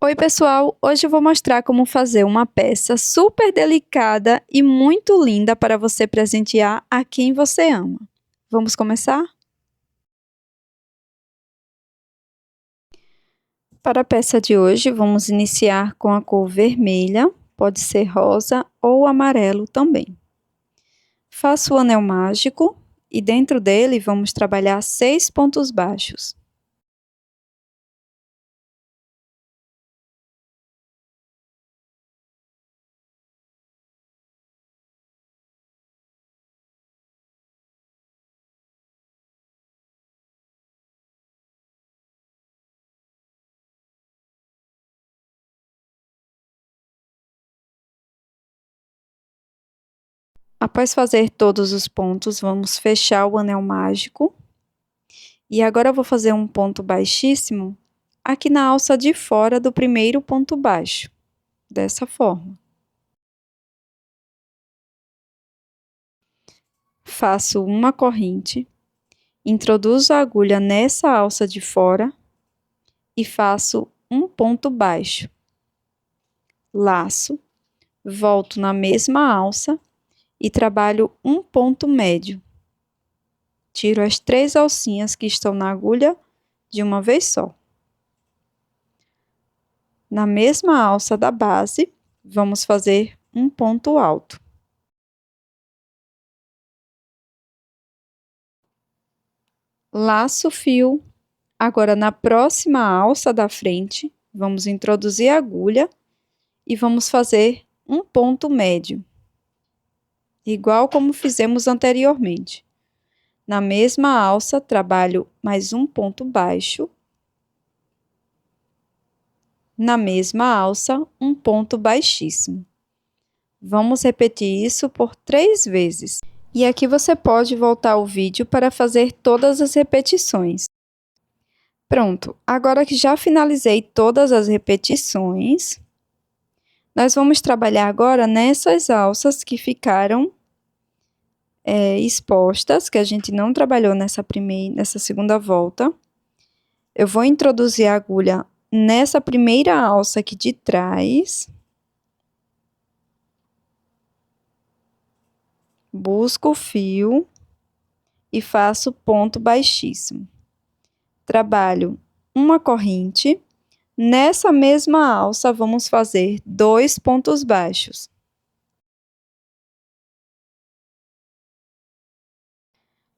Oi pessoal, hoje eu vou mostrar como fazer uma peça super delicada e muito linda para você presentear a quem você ama. Vamos começar? Para a peça de hoje, vamos iniciar com a cor vermelha, pode ser rosa ou amarelo também. Faço o anel mágico e dentro dele vamos trabalhar 6 pontos baixos. Após fazer todos os pontos, vamos fechar o anel mágico. E agora eu vou fazer um ponto baixíssimo aqui na alça de fora do primeiro ponto baixo, dessa forma. Faço uma corrente, introduzo a agulha nessa alça de fora e faço um ponto baixo. Laço, volto na mesma alça e trabalho um ponto médio. Tiro as 3 alcinhas que estão na agulha de uma vez só. Na mesma alça da base, vamos fazer um ponto alto. Laço o fio. Agora, na próxima alça da frente, vamos introduzir a agulha e vamos fazer um ponto médio, igual como fizemos anteriormente. Na mesma alça, trabalho mais um ponto baixo. Na mesma alça, um ponto baixíssimo. Vamos repetir isso por 3 vezes. E aqui você pode voltar o vídeo para fazer todas as repetições. Pronto, agora que já finalizei todas as repetições, nós vamos trabalhar agora nessas alças que ficaram expostas, que a gente não trabalhou nessa segunda volta. Eu vou introduzir a agulha nessa primeira alça aqui de trás. Busco o fio e faço ponto baixíssimo. Trabalho uma corrente. Nessa mesma alça, vamos fazer 2 pontos baixos.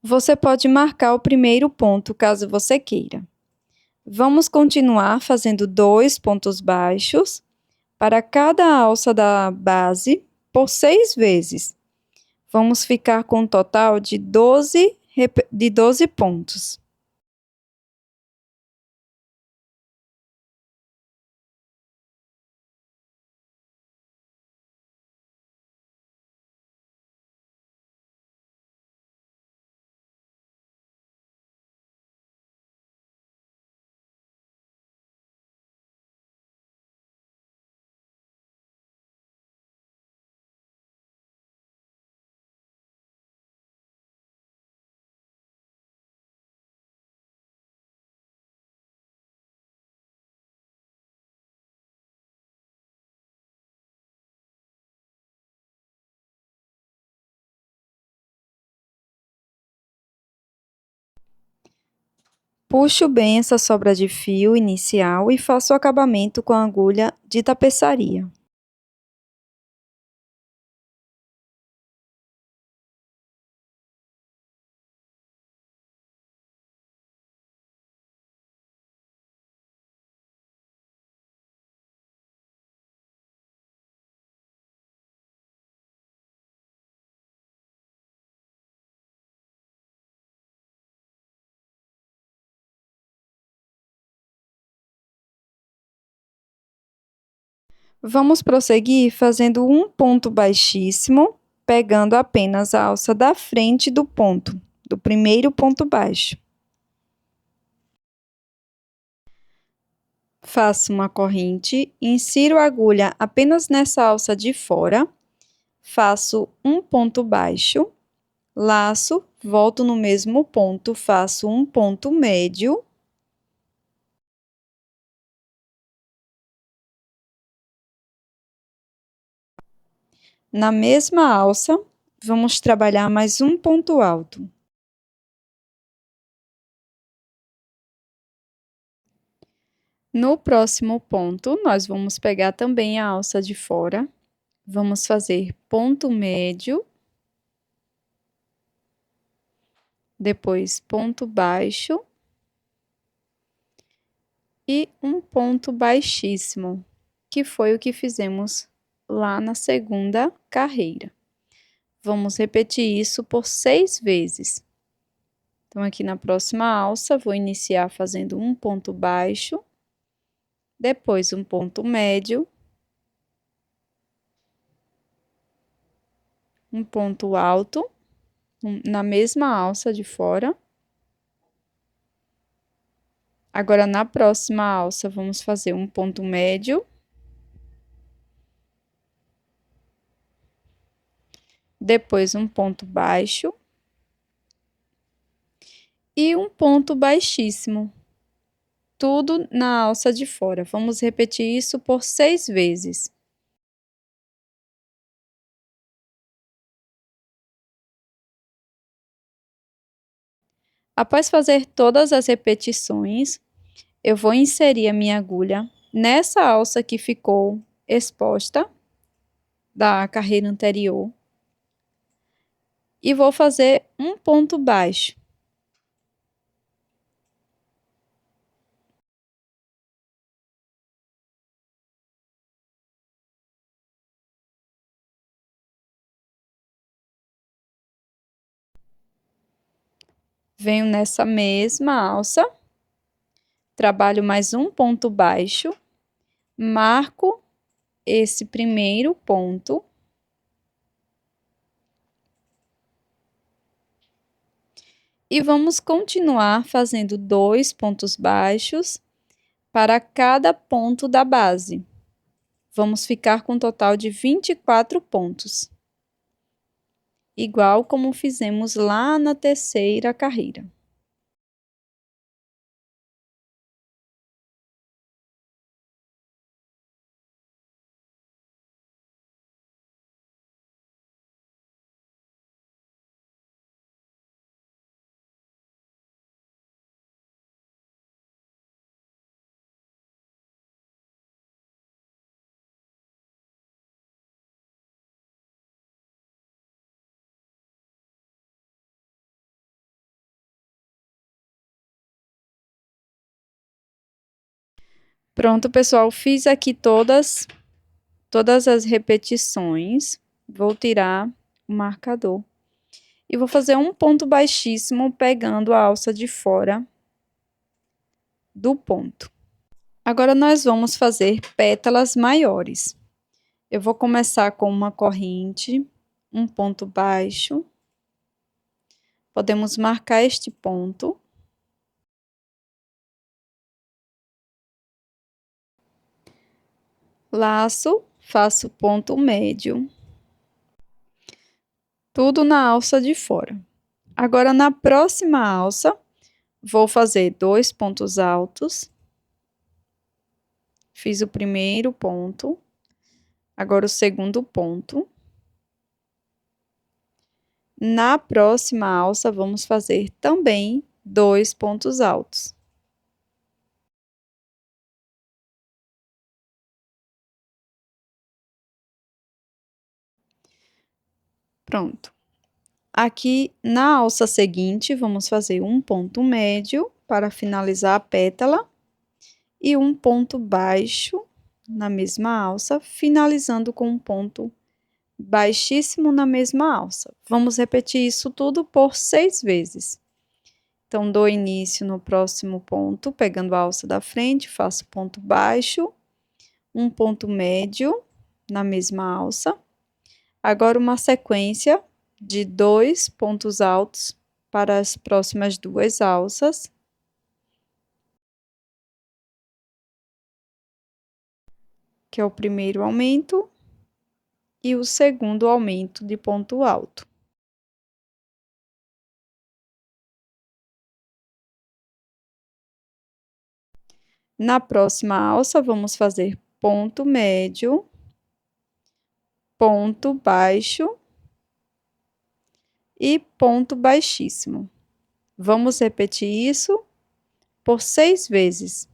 Você pode marcar o primeiro ponto, caso você queira. Vamos continuar fazendo 2 pontos baixos para cada alça da base por 6 vezes. Vamos ficar com um total de 12 pontos. Puxo bem essa sobra de fio inicial e faço o acabamento com a agulha de tapeçaria. Vamos prosseguir fazendo um ponto baixíssimo, pegando apenas a alça da frente do ponto, do primeiro ponto baixo. Faço uma corrente, insiro a agulha apenas nessa alça de fora, faço um ponto baixo, laço, volto no mesmo ponto, faço um ponto médio. Na mesma alça, vamos trabalhar mais um ponto alto. No próximo ponto, nós vamos pegar também a alça de fora, vamos fazer ponto médio, depois ponto baixo e um ponto baixíssimo, que foi o que fizemos lá na segunda carreira. Vamos repetir isso por 6 vezes. Então, aqui na próxima alça, vou iniciar fazendo um ponto baixo, depois um ponto médio, um ponto alto, na mesma alça de fora. Agora, na próxima alça, vamos fazer um ponto médio, depois um ponto baixo e um ponto baixíssimo, tudo na alça de fora. Vamos repetir isso por 6 vezes. Após fazer todas as repetições, eu vou inserir a minha agulha nessa alça que ficou exposta da carreira anterior e vou fazer um ponto baixo. Venho nessa mesma alça, trabalho mais um ponto baixo, marco esse primeiro ponto e vamos continuar fazendo 2 pontos baixos para cada ponto da base. Vamos ficar com um total de 24 pontos, igual como fizemos lá na terceira carreira. Pronto, pessoal, fiz aqui todas as repetições. Vou tirar o marcador. E vou fazer um ponto baixíssimo pegando a alça de fora do ponto. Agora, nós vamos fazer pétalas maiores. Eu vou começar com uma corrente, um ponto baixo. Podemos marcar este ponto. Laço, faço ponto médio. Tudo na alça de fora. Agora, na próxima alça, vou fazer 2 pontos altos. Fiz o primeiro ponto. Agora, o segundo ponto. Na próxima alça, vamos fazer também 2 pontos altos. Pronto. Aqui, na alça seguinte, vamos fazer um ponto médio para finalizar a pétala e um ponto baixo na mesma alça, finalizando com um ponto baixíssimo na mesma alça. Vamos repetir isso tudo por 6 vezes. Então, dou início no próximo ponto, pegando a alça da frente, faço ponto baixo, um ponto médio na mesma alça. Agora, uma sequência de 2 pontos altos para as próximas 2 alças. Que é o primeiro aumento e o segundo aumento de ponto alto. Na próxima alça, vamos fazer ponto médio, ponto baixo e ponto baixíssimo. Vamos repetir isso por 6 vezes.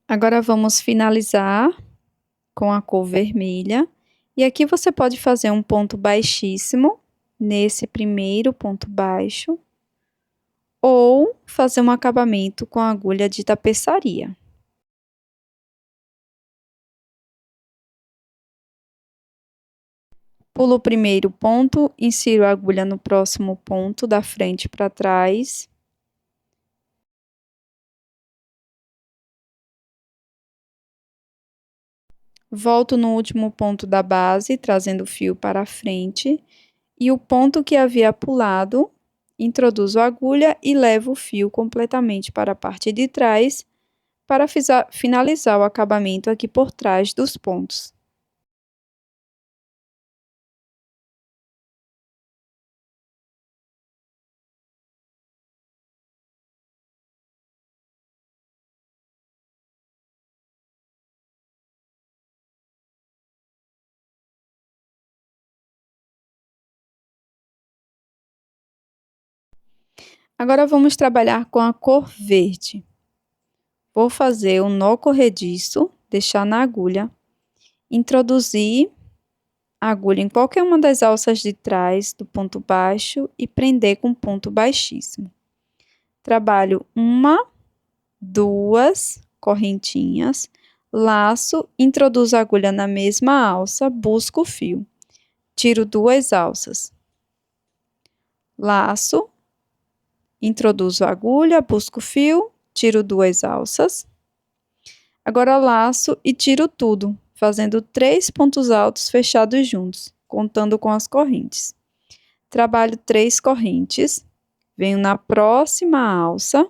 Agora vamos finalizar com a cor vermelha. E aqui você pode fazer um ponto baixíssimo nesse primeiro ponto baixo, ou fazer um acabamento com a agulha de tapeçaria. Pulo o primeiro ponto, insiro a agulha no próximo ponto, da frente para trás. Volto no último ponto da base, trazendo o fio para a frente. E o ponto que havia pulado, introduzo a agulha e levo o fio completamente para a parte de trás, para finalizar o acabamento aqui por trás dos pontos. Agora vamos trabalhar com a cor verde. Vou fazer um nó corrediço, deixar na agulha, introduzir a agulha em qualquer uma das alças de trás do ponto baixo e prender com ponto baixíssimo. Trabalho 1, 2 correntinhas, laço, introduzo a agulha na mesma alça, busco o fio, tiro 2 alças, laço, introduzo a agulha, busco o fio, tiro 2 alças. Agora laço e tiro tudo, fazendo 3 pontos altos fechados juntos, contando com as correntes. Trabalho 3 correntes, venho na próxima alça,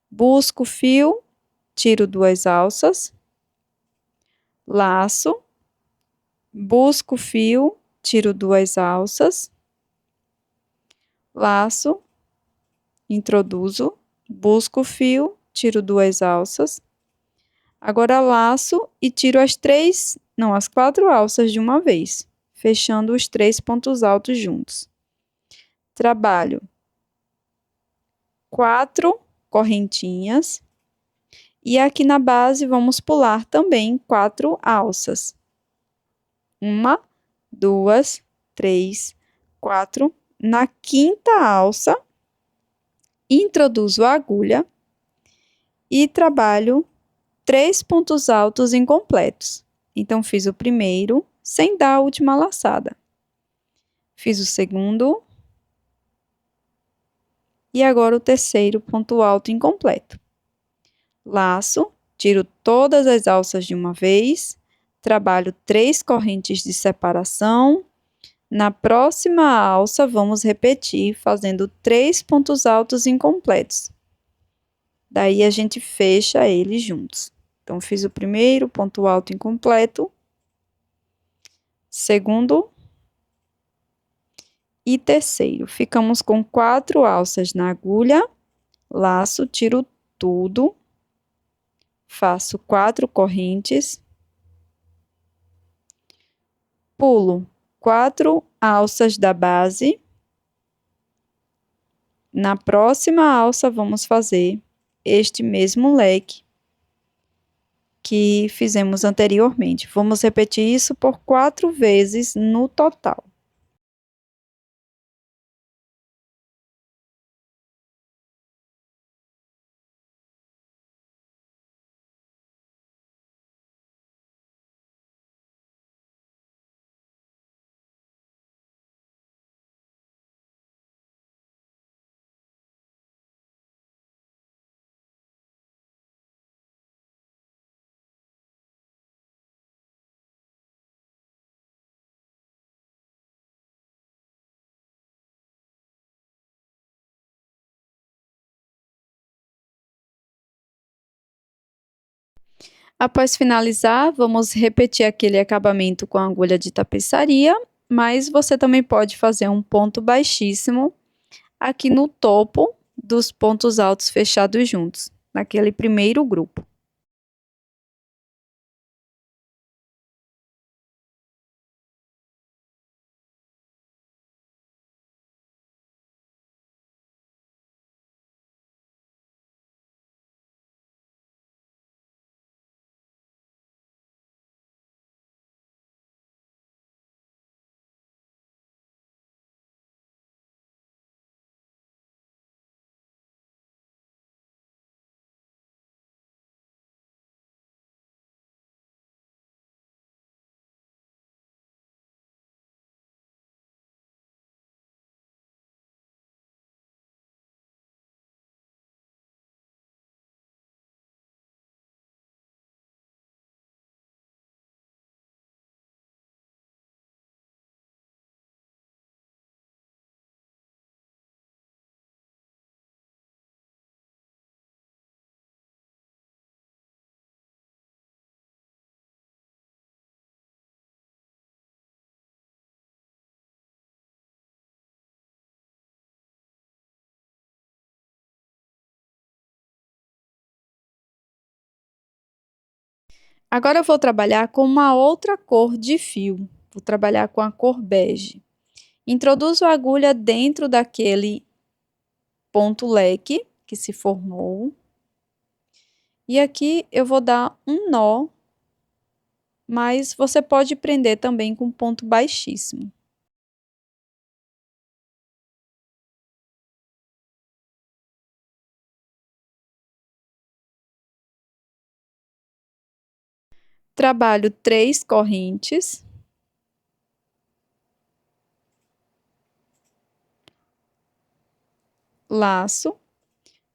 busco o fio, tiro 2 alças, laço, busco o fio, tiro 2 alças, laço, introduzo, busco o fio, tiro 2 alças. Agora laço e tiro as 4 alças de uma vez, fechando os 3 pontos altos juntos. Trabalho 4 correntinhas e aqui na base vamos pular também 4 alças. 1, 2, 3, 4. Na quinta alça, introduzo a agulha e trabalho 3 pontos altos incompletos. Então, fiz o primeiro sem dar a última laçada. Fiz o segundo. E agora o terceiro ponto alto incompleto. Laço, tiro todas as alças de uma vez, trabalho 3 correntes de separação. Na próxima alça, vamos repetir, fazendo 3 pontos altos incompletos. Daí, a gente fecha eles juntos. Então, fiz o primeiro ponto alto incompleto, segundo e terceiro. Ficamos com 4 alças na agulha, laço, tiro tudo, faço 4 correntes, pulo 4 alças da base. Na próxima alça, vamos fazer este mesmo leque que fizemos anteriormente. Vamos repetir isso por 4 vezes no total. Após finalizar, vamos repetir aquele acabamento com a agulha de tapeçaria, mas você também pode fazer um ponto baixíssimo aqui no topo dos pontos altos fechados juntos, naquele primeiro grupo. Agora eu vou trabalhar com uma outra cor de fio. Vou trabalhar com a cor bege. Introduzo a agulha dentro daquele ponto leque que se formou. E aqui eu vou dar um nó, mas você pode prender também com ponto baixíssimo. Trabalho 3 correntes. Laço.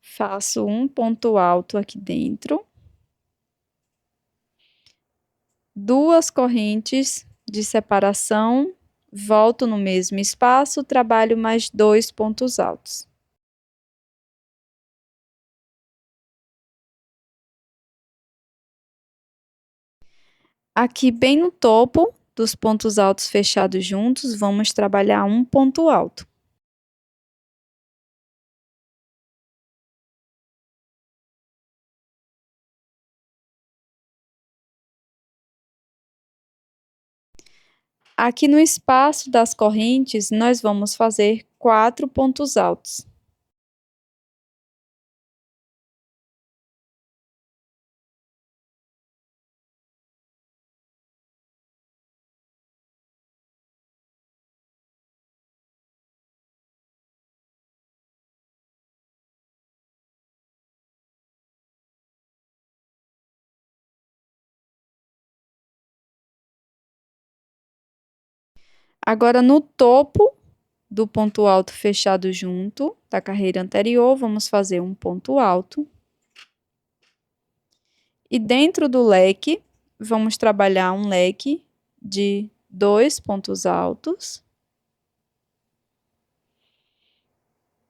Faço um ponto alto aqui dentro. 2 correntes de separação. Volto no mesmo espaço, trabalho mais 2 pontos altos. Aqui bem no topo dos pontos altos fechados juntos, vamos trabalhar um ponto alto. Aqui no espaço das correntes, nós vamos fazer 4 pontos altos. Agora, no topo do ponto alto fechado junto da carreira anterior, vamos fazer um ponto alto. E dentro do leque, vamos trabalhar um leque de 2 pontos altos.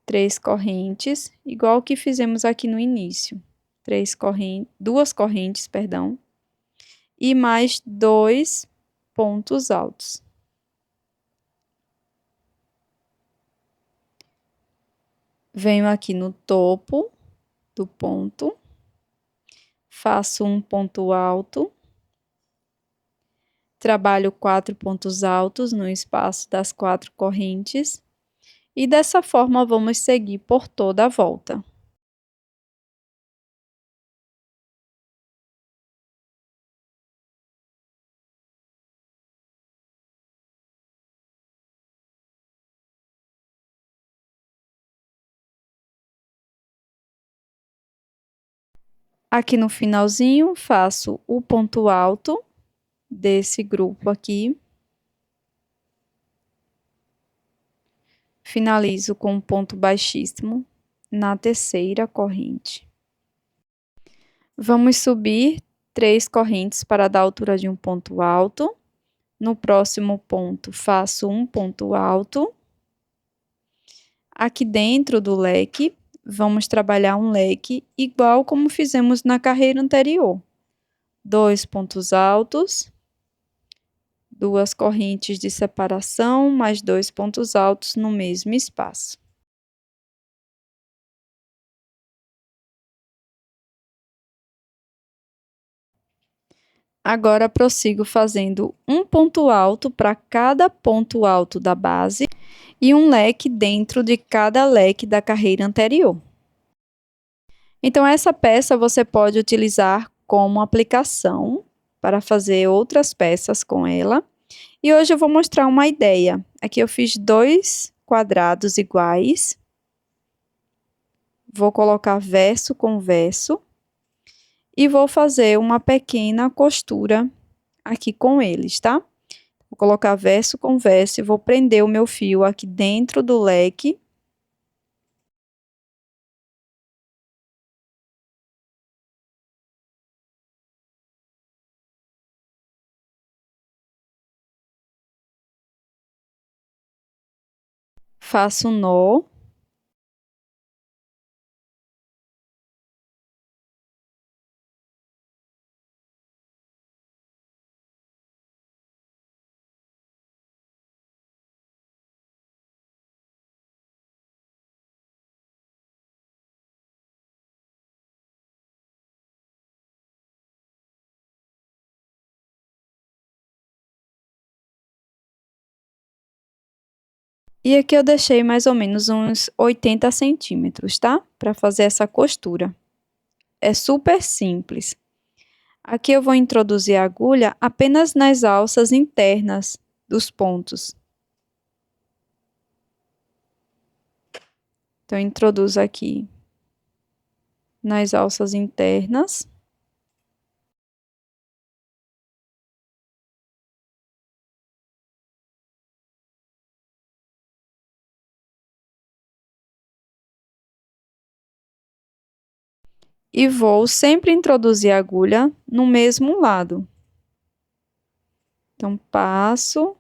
3 correntes, igual que fizemos aqui no início. 2 correntes, perdão. E mais 2 pontos altos. Venho aqui no topo do ponto, faço um ponto alto, trabalho 4 pontos altos no espaço das 4 correntes, e dessa forma vamos seguir por toda a volta. Aqui no finalzinho, faço o ponto alto desse grupo aqui. Finalizo com um ponto baixíssimo na terceira corrente. Vamos subir 3 correntes para dar a altura de um ponto alto. No próximo ponto, faço um ponto alto. Aqui dentro do leque, vamos trabalhar um leque igual como fizemos na carreira anterior. 2 pontos altos, 2 correntes de separação, mais 2 pontos altos no mesmo espaço. Agora, prossigo fazendo um ponto alto para cada ponto alto da base e um leque dentro de cada leque da carreira anterior. Então, essa peça você pode utilizar como aplicação para fazer outras peças com ela. E hoje eu vou mostrar uma ideia. Aqui eu fiz 2 quadrados iguais. Vou colocar verso com verso. E vou fazer uma pequena costura aqui com eles, tá? Vou colocar verso com verso e vou prender o meu fio aqui dentro do leque. Faço um nó. E aqui eu deixei mais ou menos uns 80 centímetros, tá? Para fazer essa costura. É super simples. Aqui eu vou introduzir a agulha apenas nas alças internas dos pontos. Então, introduzo aqui nas alças internas. E vou sempre introduzir a agulha no mesmo lado. Então, passo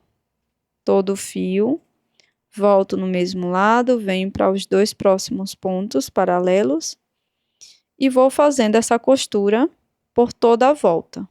todo o fio, volto no mesmo lado, venho para os 2 próximos pontos paralelos e vou fazendo essa costura por toda a volta.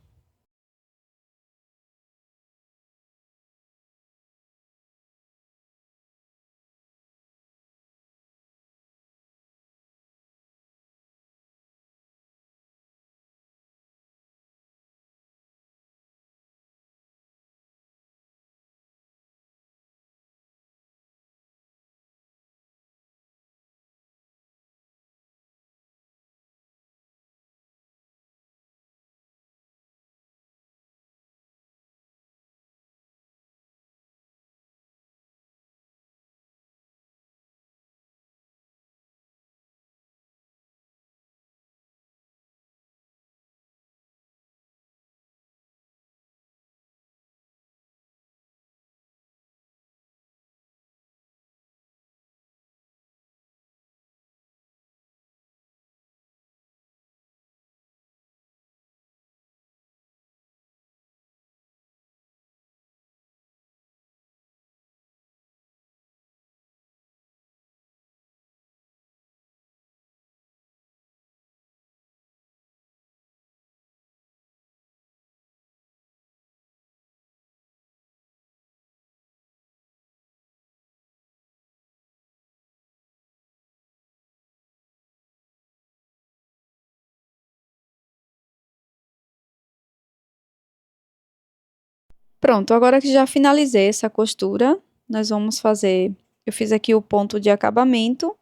Pronto, agora que já finalizei essa costura, nós vamos fazer... Eu fiz aqui o ponto de acabamento.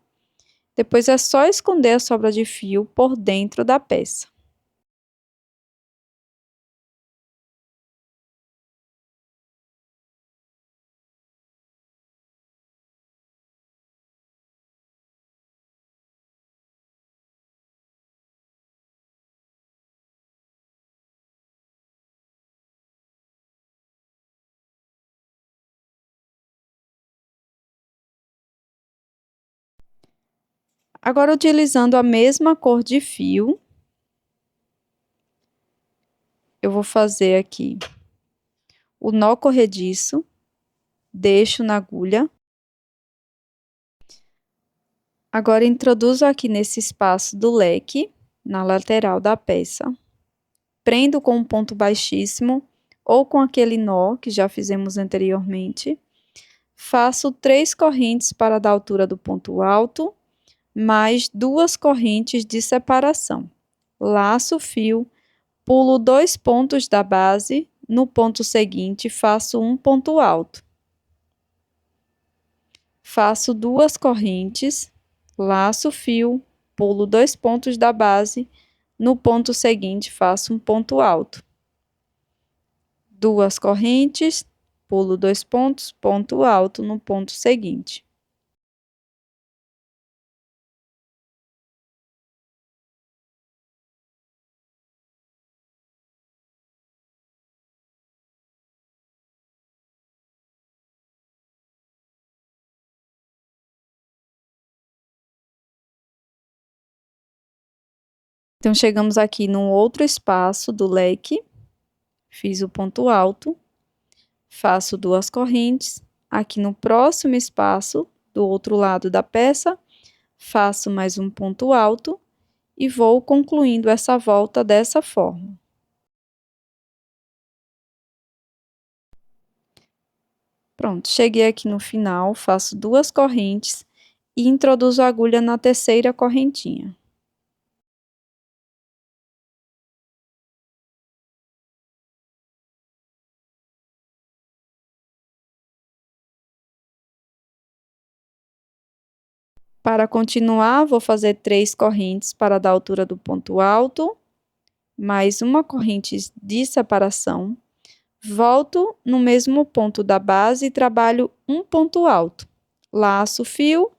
Depois é só esconder a sobra de fio por dentro da peça. Agora, utilizando a mesma cor de fio, eu vou fazer aqui o nó corrediço, deixo na agulha. Agora, introduzo aqui nesse espaço do leque, na lateral da peça. Prendo com um ponto baixíssimo ou com aquele nó que já fizemos anteriormente. Faço 3 correntes para dar altura do ponto alto, mais 2 correntes de separação. Laço o fio, pulo 2 pontos da base, no ponto seguinte faço um ponto alto. Faço 2 correntes, laço o fio, pulo 2 pontos da base, no ponto seguinte faço um ponto alto. 2 correntes, pulo 2 pontos, ponto alto no ponto seguinte. Então, chegamos aqui num outro espaço do leque, fiz o ponto alto, faço 2 correntes, aqui no próximo espaço, do outro lado da peça, faço mais um ponto alto e vou concluindo essa volta dessa forma. Pronto, cheguei aqui no final, faço 2 correntes e introduzo a agulha na terceira correntinha. Para continuar, vou fazer 3 correntes para dar a altura do ponto alto, mais uma corrente de separação. Volto no mesmo ponto da base e trabalho um ponto alto. Laço o fio,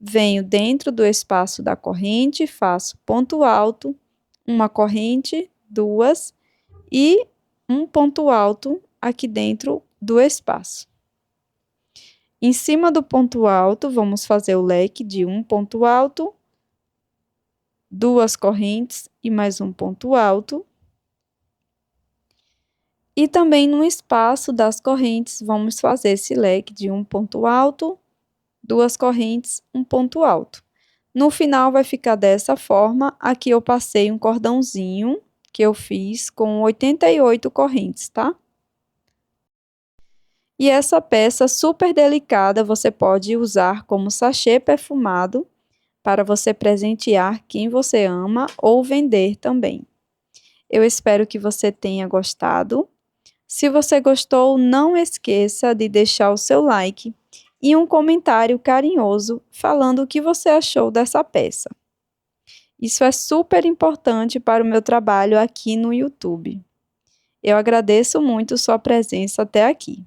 venho dentro do espaço da corrente, faço ponto alto, uma corrente, 2 e um ponto alto aqui dentro do espaço. Em cima do ponto alto, vamos fazer o leque de um ponto alto, 2 correntes e mais um ponto alto. E também no espaço das correntes, vamos fazer esse leque de um ponto alto, 2 correntes, um ponto alto. No final vai ficar dessa forma. Aqui eu passei um cordãozinho que eu fiz com 88 correntes, tá? E essa peça super delicada você pode usar como sachê perfumado para você presentear quem você ama ou vender também. Eu espero que você tenha gostado. Se você gostou, não esqueça de deixar o seu like e um comentário carinhoso falando o que você achou dessa peça. Isso é super importante para o meu trabalho aqui no YouTube. Eu agradeço muito sua presença até aqui.